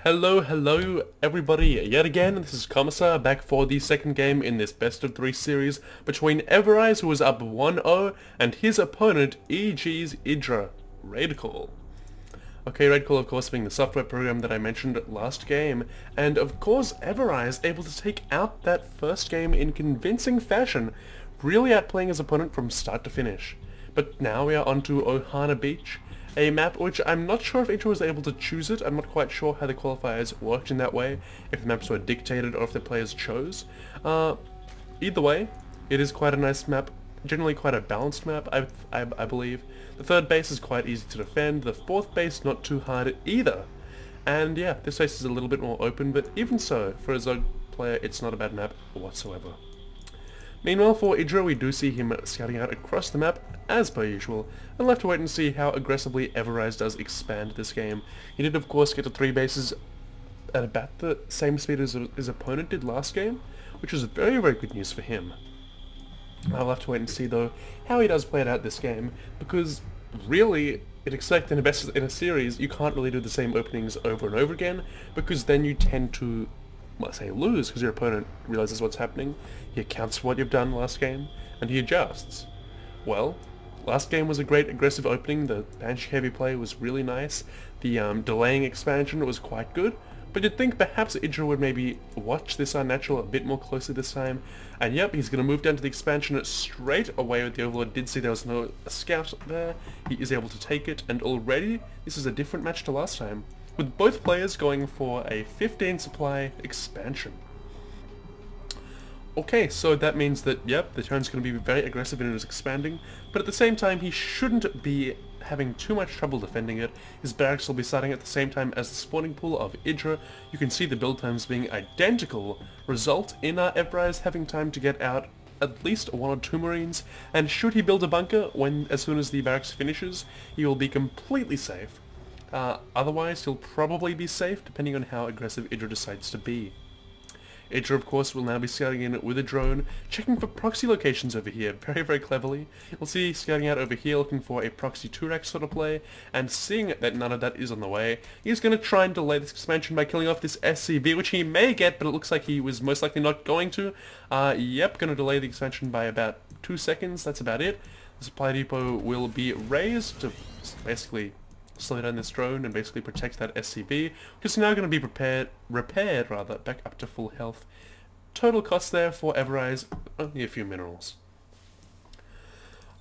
Hello everybody, yet again, this is Commissar back for the second game in this best of 3 series between Everize, who was up 1-0, and his opponent, EG's IdrA, Raidcall. Okay, Raidcall of course being the software program that I mentioned last game, and of course Everize able to take out that first game in convincing fashion, really outplaying his opponent from start to finish. But now we are onto Ohana Beach, a map which I'm not sure if IdrA was able to choose it. I'm not quite sure how the qualifiers worked in that way, if the maps were dictated or if the players chose. Either way, it is quite a nice map, generally quite a balanced map, I believe. The third base is quite easy to defend, the fourth base not too hard either. And yeah, this base is a little bit more open, but even so, for a Zerg player, it's not a bad map whatsoever. Meanwhile, for IdrA, we do see him scouting out across the map, as per usual, and we'll have to wait and see how aggressively Everize does expand this game. He did of course get to 3 bases at about the same speed as his opponent did last game, which was very good news for him. I'll have to wait and see though how he does play it out this game, because really, you'd expect in a series, you can't really do the same openings over and over again, because then you tend to, let's say, lose, because your opponent realizes what's happening, he accounts for what you've done last game, and he adjusts. Well, last game was a great aggressive opening, the Banshee heavy play was really nice, the delaying expansion was quite good, but you'd think perhaps IdrA would maybe watch this Unnatural a bit more closely this time, and yep, he's going to move down to the expansion straight away with the Overlord. Did see there was no scout there, he is able to take it, and already this is a different match to last time, with both players going for a 15 supply expansion. Okay, so that means that, yep, the turn's going to be very aggressive in his expanding, but at the same time he shouldn't be having too much trouble defending it. His barracks will be starting at the same time as the spawning pool of IdrA. You can see the build times being identical, result in Everize having time to get out at least 1 or 2 Marines, and should he build a bunker as soon as the barracks finishes, he will be completely safe. Otherwise, he'll probably be safe, depending on how aggressive IdrA decides to be. IdrA, of course, will now be scouting in with a drone, checking for proxy locations over here, very cleverly. You'll see scouting out over here, looking for a proxy 2-rack sort of play, and seeing that none of that is on the way, he's going to try and delay this expansion by killing off this SCV, which he may get, but it looks like he was most likely not going to. Yep, going to delay the expansion by about 2 seconds, that's about it. The supply depot will be raised to basically slow down this drone and basically protect that SCV, which is now going to be repaired back up to full health. Total cost there for Everize, only a few minerals.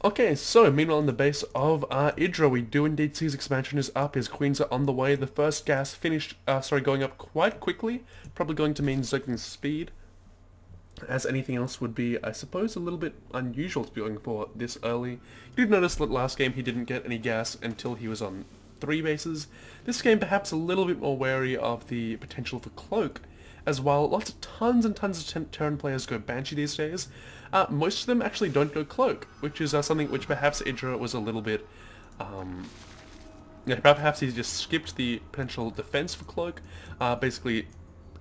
Okay, so meanwhile in the base of IdrA, we do indeed see his expansion is up, his queens are on the way, the first gas finished, going up quite quickly, probably going to mean Zerg's speed, as anything else would be, I suppose, a little bit unusual to be going for this early. You did notice that last game he didn't get any gas until he was on 3 bases. This game perhaps a little bit more wary of the potential for cloak, as while tons and tons of Terran players go Banshee these days, most of them actually don't go cloak, which is something which perhaps IdrA was a little bit, perhaps he just skipped the potential defense for cloak, basically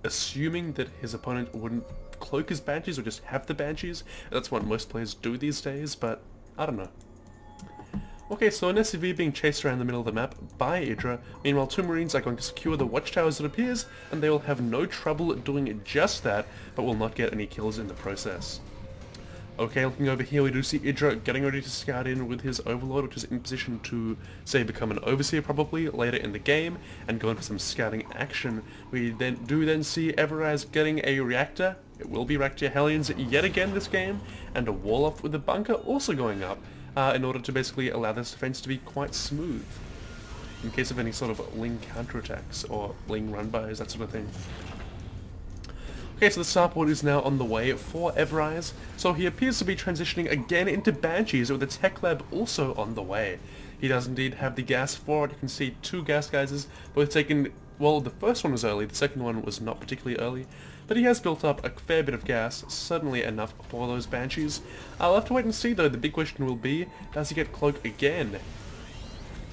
assuming that his opponent wouldn't cloak his Banshees or just have the Banshees. That's what most players do these days, but I don't know. Okay, so an SCV being chased around the middle of the map by IdrA. Meanwhile, 2 Marines are going to secure the watchtowers, it appears, and they will have no trouble doing just that, but will not get any kills in the process. Okay, looking over here, we do see IdrA getting ready to scout in with his Overlord, which is in position to, say, become an Overseer probably later in the game, and go in for some scouting action. We then see Everize getting a reactor. It will be reactor Hellions yet again this game, and a wall off with the bunker also going up, in order to basically allow this defense to be quite smooth, in case of any sort of Ling counterattacks, or Ling run-bys, that sort of thing. Okay, so the starport is now on the way for Everize, so he appears to be transitioning again into Banshees, with the tech lab also on the way. He does indeed have the gas for it. You can see 2 gas geysers, both taken, well, the first one was early, the second one was not particularly early, but he has built up a fair bit of gas, certainly enough for those Banshees. I'll have to wait and see though. The big question will be, does he get cloak again?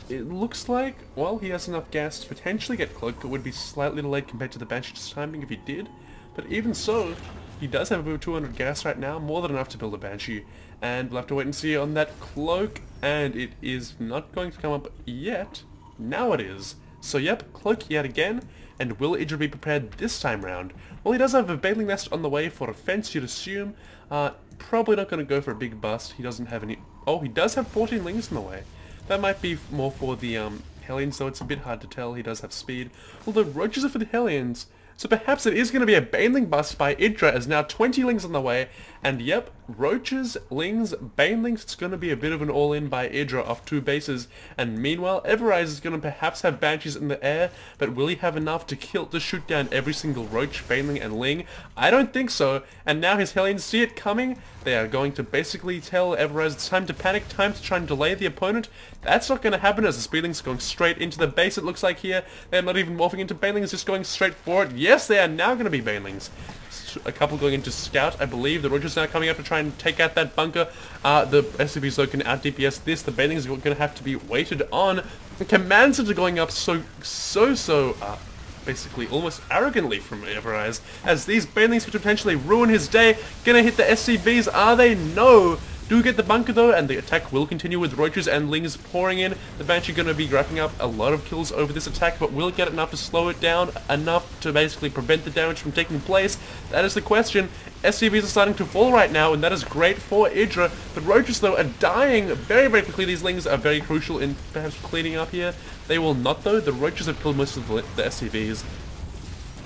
It looks like, well, he has enough gas to potentially get cloak, but would be slightly delayed compared to the Banshee's timing if he did. But even so, he does have over 200 gas right now, more than enough to build a Banshee, and we'll have to wait and see on that cloak, and it is not going to come up yet. Now it is. So yep, cloak yet again, And will IdrA be prepared this time round? Well, he does have a Baneling Nest on the way for a fence, you'd assume. Probably not going to go for a big bust. He doesn't have any... Oh, he does have 14 lings in the way. That might be more for the Hellions, though it's a bit hard to tell. He does have speed. Although roaches are for the Hellions. So perhaps it is going to be a Baneling bust by IdrA, as now 20 lings on the way. And yep, roaches, lings, banelings, it's going to be a bit of an all-in by IdrA off 2 bases. And meanwhile, Everize is going to perhaps have banshees in the air, but will he have enough to shoot down every single roach, baneling, and ling? I don't think so. And now his Hellions see it coming. They are going to basically tell Everize it's time to panic, time to try and delay the opponent. That's not going to happen, as the speedlings are going straight into the base, it looks like here. They're not even morphing into banelings, just going straight for it. Yes, they are now going to be banelings. A couple going into scout, I believe. The roaches now coming up to try and take out that bunker. The SCVs though can out DPS this. The banelings are going to have to be waited on. The command center going up basically almost arrogantly from Everize, as these banelings could potentially ruin his day. Gonna hit the SCVs, are they? No! Do get the bunker though, and the attack will continue with roaches and lings pouring in. The Banshee gonna be racking up a lot of kills over this attack, but will it get enough to slow it down, enough to basically prevent the damage from taking place? That is the question. SCVs are starting to fall right now, and that is great for IdrA. The roaches though are dying very, very quickly. These lings are very crucial in perhaps cleaning up here. They will not though. The roaches have killed most of the SCVs.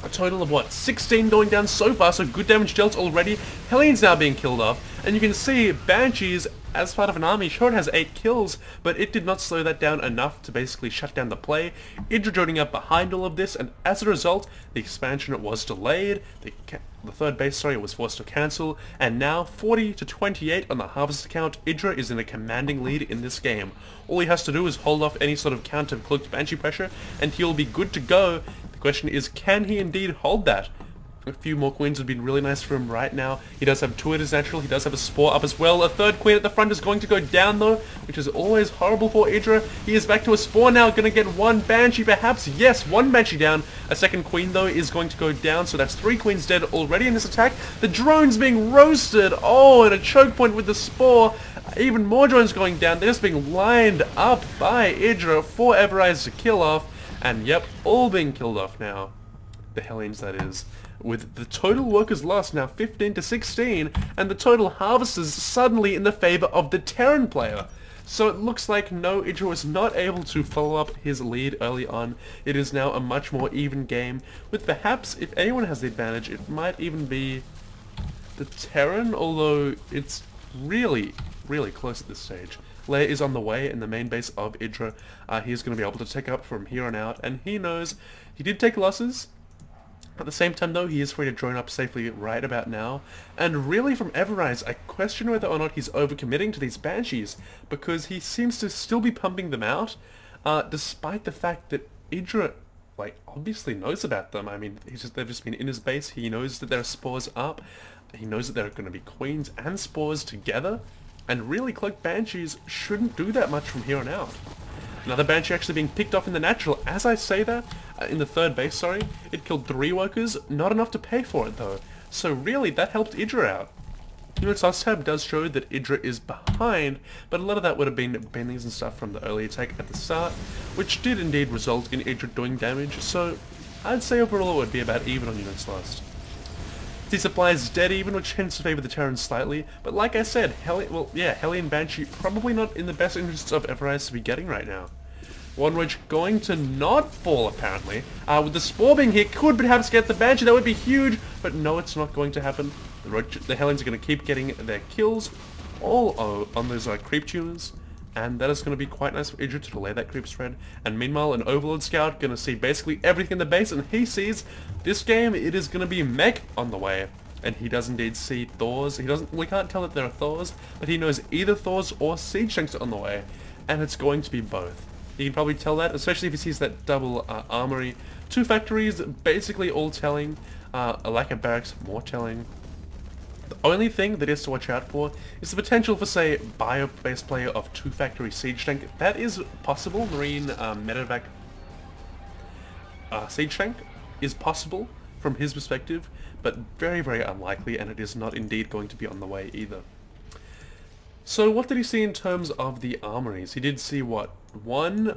A total of, what, 16 going down so far, so good damage dealt already. Hellions now being killed off, and you can see Banshees, as part of an army, sure it has 8 kills, but it did not slow that down enough to basically shut down the play. IdrA joining up behind all of this, and as a result, the expansion was delayed, the third base, was forced to cancel, and now 40 to 28 on the harvest account. IdrA is in a commanding lead in this game. All he has to do is hold off any sort of counter-cloaked Banshee pressure, and he'll be good to go. The question is, can he indeed hold that? A few more queens would be really nice for him right now. He does have 2 at his natural, he does have a spore up as well. A 3rd queen at the front is going to go down though, which is always horrible for IdrA. He is back to a spore now, gonna get 1 Banshee perhaps. Yes, 1 Banshee down. A 2nd queen though is going to go down, so that's 3 queens dead already in this attack. The drone's being roasted. Oh, and a choke point with the spore. Even more drones going down. They're just being lined up by IdrA for Everize to kill off. And yep, all being killed off now. The Hellions, that is. With the total workers lost now 15 to 16, and the total harvesters suddenly in the favor of the Terran player. So it looks like no, IdrA was not able to follow up his lead early on. It is now a much more even game, with perhaps, if anyone has the advantage, it might even be the Terran, although it's really, really close at this stage. Lair is on the way in the main base of IdrA. He's going to be able to take up from here on out, and he knows he did take losses. At the same time though, he is free to drone up safely right about now. And really from Everize, I question whether or not he's overcommitting to these Banshees, because he seems to still be pumping them out, despite the fact that IdrA, obviously knows about them. I mean, they've just been in his base. He knows that there are spores up. He knows that there are going to be queens and spores together. And really, Cloaked Banshees shouldn't do that much from here on out. Another Banshee actually being picked off in the natural. As I say that, in the 3rd base, it killed 3 workers. Not enough to pay for it, though. So really, that helped IdrA out. Units tab does show that IdrA is behind, but a lot of that would have been banelings and stuff from the early attack at the start, which did indeed result in IdrA doing damage. So I'd say overall it would be about even on units lost. The supply is dead even, which tends to favour the Terrans slightly, but like I said, Hellion Banshee probably not in the best interests of Everize to be getting right now. One Roach going to not fall apparently. With the spore being here, could perhaps get the Banshee, that would be huge, but no, it's not going to happen. The Hellions are going to keep getting their kills all on those creep tuners. And that is going to be quite nice for IdrA to delay that creep spread. And meanwhile, an Overlord Scout going to see basically everything in the base, and he sees this game, it is going to be mech on the way. And he does indeed see Thors. We can't tell that there are Thors, but he knows either Thors or Siege Tanks are on the way. And it's going to be both. You can probably tell that, especially if he sees that double armory. 2 factories, basically all telling. A lack of barracks, more telling. The only thing that is to watch out for is the potential for, say, bio-based player of 2 factory siege tank. That is possible. Marine medevac siege tank is possible from his perspective, but very, very unlikely, and it is not indeed going to be on the way either. So what did he see in terms of the armories? He did see, what, 1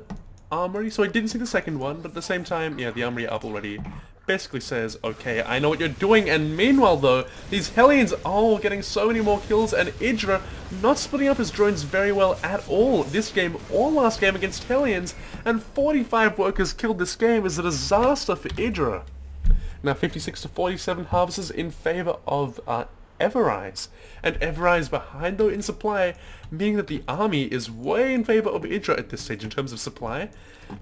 armory, so I didn't see the second one, but at the same time, yeah, the armory up already basically says, okay, I know what you're doing, and meanwhile though, these Hellions are getting so many more kills, and IdrA not splitting up his drones very well at all this game or last game against Hellions, and 45 workers killed this game is a disaster for IdrA. Now 56 to 47 harvests in favor of Everize, and Everize behind though in supply, meaning that the army is way in favor of IdrA at this stage in terms of supply.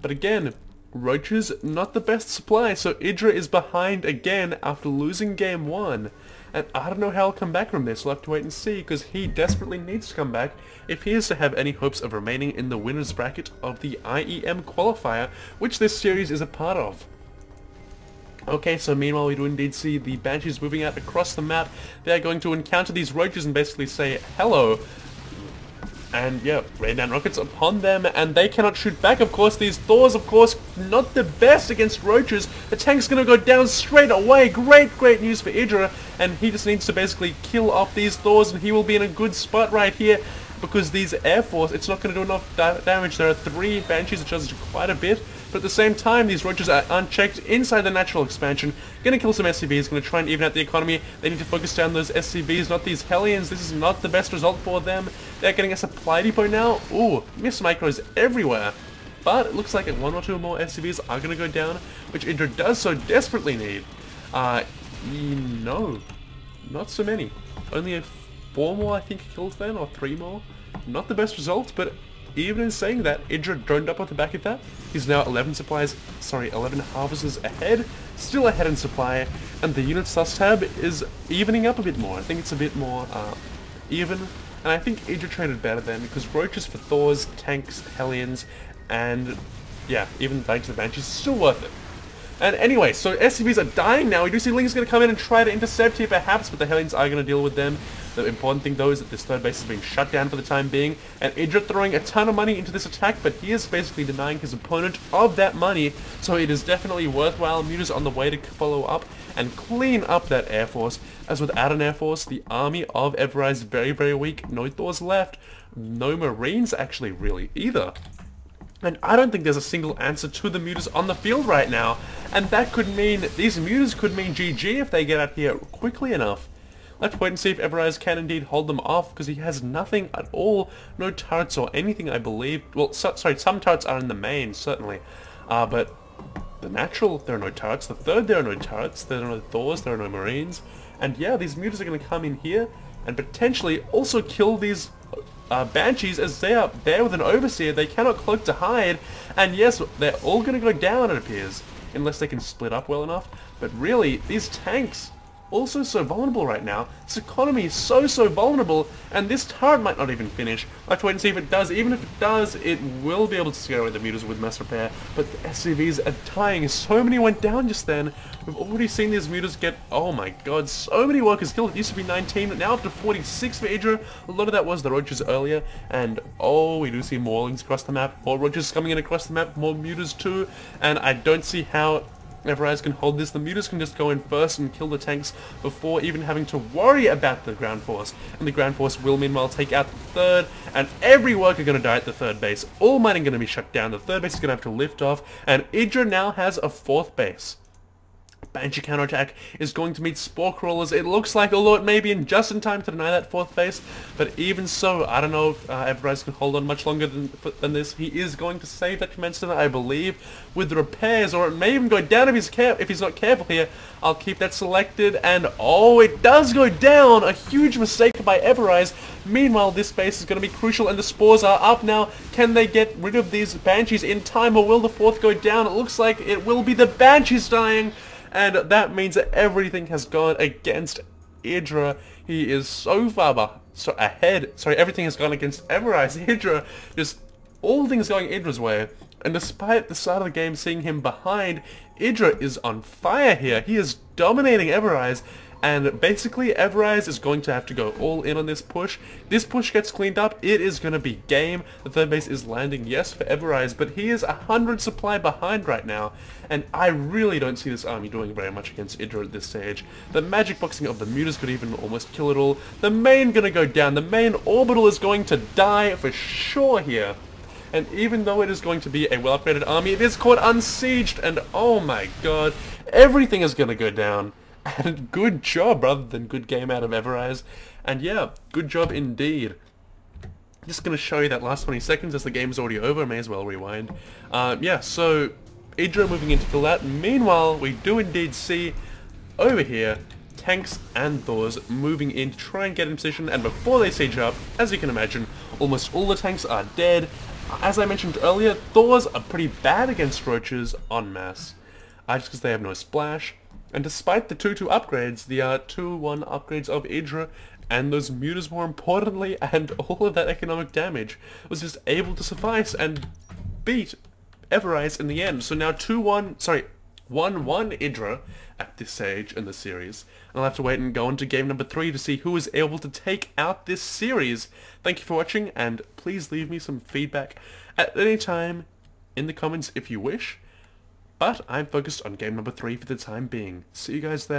But again, Roaches not the best supply, so IdrA is behind again after losing game 1. And I don't know how he'll come back from this, we'll have to wait and see, because he desperately needs to come back if he is to have any hopes of remaining in the winner's bracket of the IEM Qualifier, which this series is a part of. Okay, so meanwhile we do indeed see the Banshees moving out across the map. They are going to encounter these Roaches and basically say hello. And yeah, rain down rockets upon them, and they cannot shoot back, of course. These Thors, of course, not the best against Roaches. The tank's gonna go down straight away. Great news for IdrA, and he just needs to basically kill off these Thors, and he will be in a good spot right here, because these Air Force, it's not gonna do enough damage. There are 3 Banshees, which does quite a bit. But at the same time, these Roaches are unchecked inside the natural expansion. Gonna kill some SCVs, gonna try and even out the economy. They need to focus down those SCVs, not these Hellions. This is not the best result for them. They're getting a supply depot now. Ooh, miss micros everywhere. But it looks like 1 or 2 more SCVs are gonna go down, which IdrA does so desperately need. No, not so many. Only 4 more, I think, kills then, or 3 more. Not the best result, but even in saying that, IdrA droned up off the back of that. He's now 11 harvesters ahead, still ahead in supply, and the unit sus tab is evening up a bit more. I think it's a bit more even, and I think IdrA traded better then, because Roaches for Thors, tanks, Hellions, and yeah, even Banks of the Banshees is still worth it. And anyway, so SCVs are dying now. We do see Ling's going to come in and try to intercept here perhaps, but the Hellions are going to deal with them. The important thing though is that this third base is being shut down for the time being, and IdrA throwing a ton of money into this attack, but he is basically denying his opponent of that money, so it is definitely worthwhile. Muta's on the way to follow up and clean up that Air Force, as without an Air Force, the army of Everize is very weak. No Thors left, no Marines actually really either. And I don't think there's a single answer to the Mutas on the field right now, and that could mean, these Mutas could mean GG if they get out here quickly enough. Let's wait and see if Everize can indeed hold them off, because he has nothing at all, no turrets or anything I believe. Well, sorry, some turrets are in the main, certainly, but the natural, there are no turrets. The third, there are no turrets. There are no Thors, there are no Marines. And yeah, these Mutas are going to come in here and potentially also kill these Banshees, as they are there with an Overseer. They cannot cloak to hide, and yes, they're all going to go down, it appears, unless they can split up well enough. But really, these tanks, also so vulnerable right now. This economy is so vulnerable, and this turret might not even finish. I'll have to wait and see if it does. Even if it does, it will be able to scare away the Mutas with mass repair, but the SCVs are dying. So many went down just then. We've already seen these Mutas get, oh my god, so many workers killed. It used to be 19, but now up to 46 for IdrA. A lot of that was the Roaches earlier, and oh, we do see more Lings across the map, more Roaches coming in across the map, more Mutas too, and I don't see how Everize can hold this. The Mutas can just go in first and kill the tanks before even having to worry about the ground force. And the ground force will meanwhile take out the third, and every worker going to die at the third base. All mining going to be shut down. The third base is going to have to lift off, and IdrA now has a 4th base. Banshee counterattack is going to meet Spore Crawlers. It looks like, although it may be in just in time to deny that 4th base, but even so, I don't know if Everize can hold on much longer than this. He is going to save that Commencement, I believe, with the repairs, or it may even go down if he's not careful here. I'll keep that selected, and oh, it does go down! A huge mistake by Everize. Meanwhile, this base is going to be crucial, and the Spores are up now. Can they get rid of these Banshees in time, or will the 4th go down? It looks like it will be the Banshees dying. And that means that everything has gone against IdrA. He is so far ahead. Sorry, everything has gone against Everize. IdrA, just all things going IdrA's way. And despite the start of the game seeing him behind, IdrA is on fire here. He is dominating Everize. And basically, Everize is going to have to go all in on this push. This push gets cleaned up, it is going to be game. The third base is landing, yes, for Everize, but he is 100 supply behind right now. And I really don't see this army doing very much against IdrA at this stage. The magic boxing of the Mutas could even almost kill it all. The main going to go down. The main orbital is going to die for sure here. And even though it is going to be a well-upgraded army, it is caught unsieged, and oh my god, everything is gonna go down. And good job, rather than good game out of Everize. And yeah, good job indeed. Just gonna show you that last 20 seconds as the game is already over. May as well rewind. Yeah, so IdrA moving into kill that. Meanwhile, we do indeed see over here tanks and Thors moving in to try and get in position, and before they siege up, as you can imagine, almost all the tanks are dead. As I mentioned earlier, Thors are pretty bad against roaches en masse, just because they have no splash. And despite the 2-2 upgrades, the 2-1 upgrades of IdrA, and those mutas more importantly, and all of that economic damage, was just able to suffice and beat Everize in the end. So now 1-1 IdrA at this stage in the series. And I'll have to wait and go on to game number 3 to see who is able to take out this series. Thank you for watching, and please leave me some feedback at any time in the comments if you wish. But I'm focused on game number 3 for the time being. See you guys there.